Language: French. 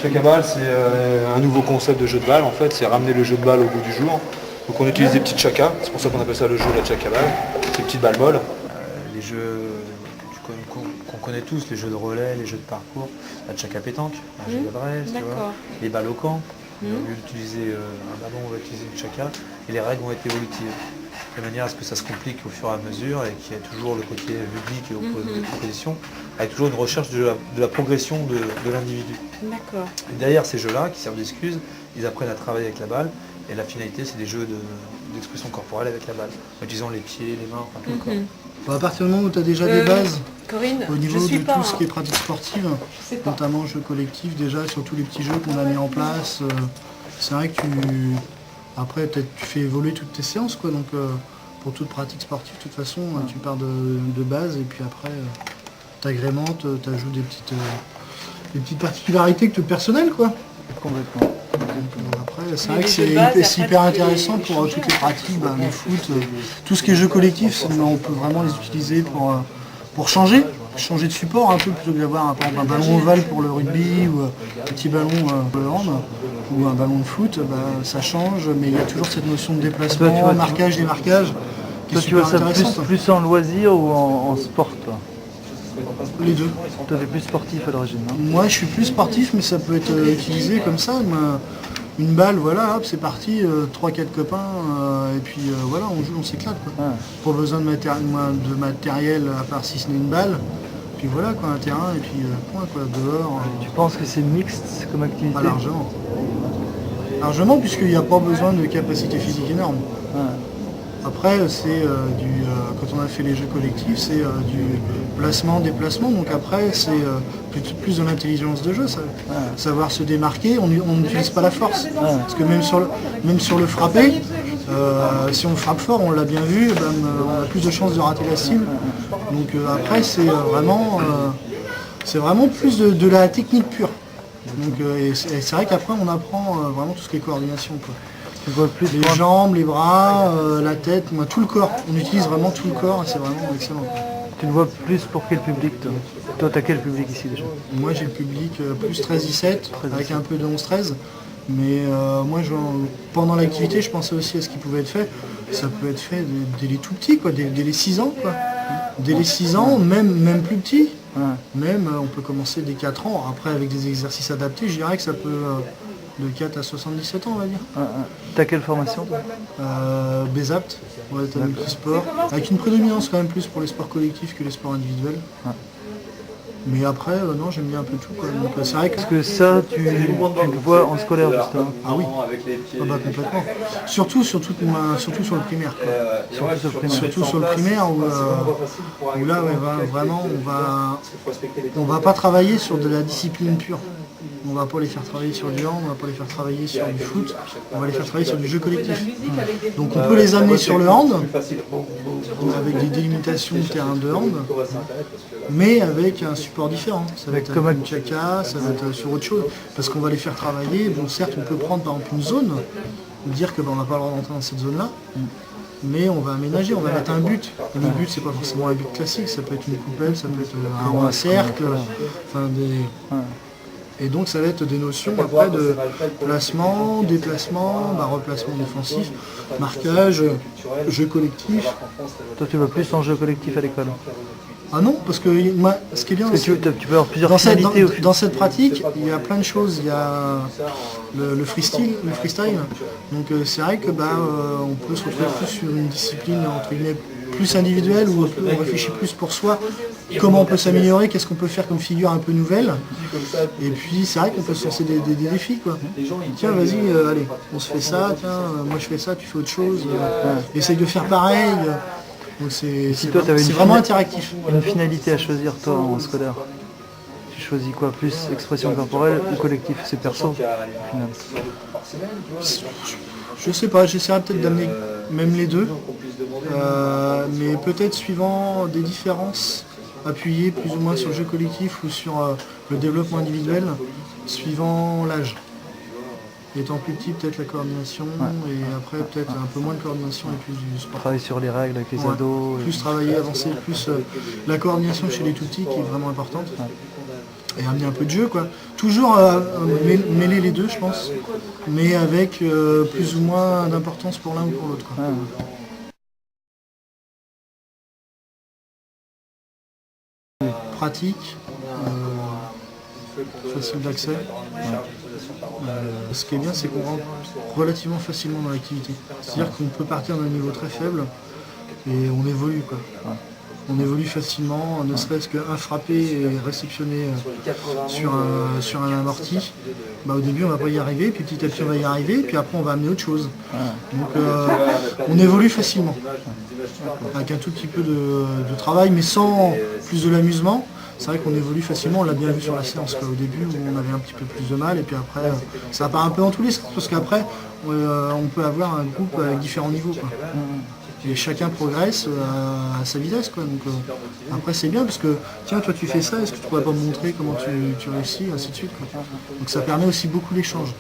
Chakabal, c'est un nouveau concept de jeu de balle en fait, c'est ramener le jeu de balle au goût du jour. Donc on utilise des petites chakas, c'est pour ça qu'on appelle ça le jeu de la Chakabal, ces petites balles molles. Les jeux qu'on connaît tous, les jeux de relais, les jeux de parcours, la Chaka pétanque, un jeu d'adresse, tu vois, les balles au camp. Au lieu d'utiliser un ballon, on va utiliser une Chaka, et les règles vont être évolutives. De manière à ce que ça se complique au fur et à mesure et qu'il y ait toujours le côté ludique et opposition, avec toujours une recherche de la progression de l'individu. D'accord. Derrière ces jeux-là, qui servent d'excuses, ils apprennent à travailler avec la balle, et la finalité, c'est des jeux d'expression corporelle avec la balle, en utilisant les pieds, les mains, enfin tout le corps. À partir du moment où tu as déjà des bases, Corinne, au niveau de tout ce qui est pratique sportive, notamment jeux collectifs déjà, sur tous les petits jeux qu'on a mis en place, c'est vrai que après peut-être tu fais évoluer toutes tes séances, quoi. Donc pour toute pratique sportive, de toute façon, tu pars de base et puis après tu agrémentes, tu ajoutes des petites particularités que personnelles, quoi. Complètement. Après, c'est vrai que c'est hyper intéressant pour toutes les pratiques, le foot, tout ce qui est jeux collectifs, on peut vraiment les utiliser pour changer de support un peu, plutôt que d'avoir par exemple un ballon ovale pour le rugby ou un petit ballon pour le hand ou un ballon de foot, ça change, mais il y a toujours cette notion de déplacement, marquage, démarquage, qui est super intéressante. Plus en loisir ou en sport, toi? Les deux. Toi, t'es plus sportif à l'origine, non? Moi, je suis plus sportif, mais ça peut être utilisé comme ça. Une balle, voilà, hop, c'est parti, 3-4 copains, et puis voilà, on joue, on s'éclate, quoi. Pas besoin de matériel, à part si ce n'est une balle. Puis voilà, quoi, un terrain, et puis point, quoi, dehors. Tu penses que c'est mixte comme activité? Largement. Largement, puisqu'il n'y a pas besoin de capacité physique énorme. Après, c'est quand on a fait les jeux collectifs, c'est du placement-déplacement. Donc après, c'est plus de l'intelligence de jeu, savoir se démarquer. On n'utilise pas la force. Parce que même sur le frappé, si on frappe fort, on l'a bien vu, on a plus de chances de rater la cible. Donc après, c'est vraiment plus de la technique pure. Donc, et c'est vrai qu'après, on apprend vraiment tout ce qui est coordination, quoi. Tu vois plus les jambes, les bras, la tête, tout le corps. On utilise vraiment tout le corps et c'est vraiment excellent. Tu le vois plus pour quel public, toi? Toi, t'as quel public ici déjà? Moi, j'ai le public plus 13-17, avec un peu de 11-13. Mais moi, pendant l'activité, je pensais aussi à ce qui pouvait être fait. Ça peut être fait dès les tout petits, quoi, dès les 6 ans. Quoi. Dès les 6 ans, même plus petits. Même, on peut commencer dès 4 ans. Après, avec des exercices adaptés, je dirais que ça peut... de 4 à 77 ans, on va dire. T'as quelle formation, toi? BESAPT, t'as multisport, avec une prédominance quand même plus pour les sports collectifs que les sports individuels. Mais après, non, j'aime bien un peu tout, quoi. Donc, c'est vrai que ça, tu le vois en scolaire, justement. Ah oui, complètement. Surtout sur le primaire, quoi. Surtout sur le primaire, où là, vraiment, on va pas travailler sur de la discipline pure. On va pas les faire travailler sur du hand, on va pas les faire travailler sur du foot, on va les faire travailler sur du jeu collectif. Donc on peut les amener sur le hand, avec des délimitations de terrain de hand, mais avec un support différent. Ça va être comme une chaka, ça va être sur autre chose, parce qu'on va les faire travailler. Bon, certes, on peut prendre par exemple une zone, dire que on n'a pas le droit d'entrer dans cette zone-là, mais on va aménager, on va mettre un but. Et le but, c'est pas forcément un but classique, ça peut être une coupelle, ça peut être un cercle, enfin des... Et donc ça va être des notions après de placement, déplacement, replacement défensif, marquage, jeu collectif. Toi tu vas plus en jeu collectif à l'école? Ah non, parce que moi, ce qui est bien, tu peux avoir plusieurs finalités dans cette pratique, il y a plein de choses. Il y a le freestyle. Donc c'est vrai que on peut se retrouver plus sur une discipline entre guillemets plus individuelle, où on réfléchit plus pour soi, comment on peut s'améliorer, qu'est-ce qu'on peut faire comme figure un peu nouvelle. Et puis c'est vrai qu'on peut se lancer des défis, quoi. Tiens, vas-y, allez, on se fait ça, tiens, moi je fais ça, tu fais autre chose, essaye de faire pareil. Donc c'est vraiment interactif. Une finalité à choisir, toi, en scolaire, tu choisis quoi? Plus expression corporelle ou collectif? C'est perso, au final. Je sais pas, j'essaierai peut-être d'amener même les deux, mais peut-être suivant des différences, appuyées plus ou moins sur le jeu collectif ou sur le développement individuel, suivant l'âge. Étant plus petit, peut-être la coordination, et après peut-être un peu moins de coordination et plus du sport. Travailler sur les règles avec les ados. Plus travailler, avancer, plus la coordination chez les tout petits qui est vraiment importante. et amener un peu de jeu, quoi. Toujours mêler les deux, je pense, mais avec plus ou moins d'importance pour l'un ou pour l'autre, quoi. Pratique, facile d'accès. Ce qui est bien, c'est qu'on rentre relativement facilement dans l'activité. C'est-à-dire qu'on peut partir d'un niveau très faible et on évolue, quoi. On évolue facilement, ne serait-ce qu'un frappé et réceptionné sur un amorti. Au début on va pas y arriver, puis petit à petit on va y arriver, puis après on va amener autre chose. Donc on évolue facilement. Avec un tout petit peu de travail, mais sans plus de l'amusement. C'est vrai qu'on évolue facilement, on l'a bien vu sur la séance, quoi. Au début où on avait un petit peu plus de mal, et puis après ça part un peu dans tous les sens, parce qu'après on peut avoir un groupe avec différents niveaux, quoi. Et chacun progresse à sa vitesse, quoi. Donc après c'est bien parce que tiens, toi tu fais ça, est-ce que tu pourrais pas me montrer comment tu réussis, ainsi de suite, quoi. Donc ça permet aussi beaucoup l'échange.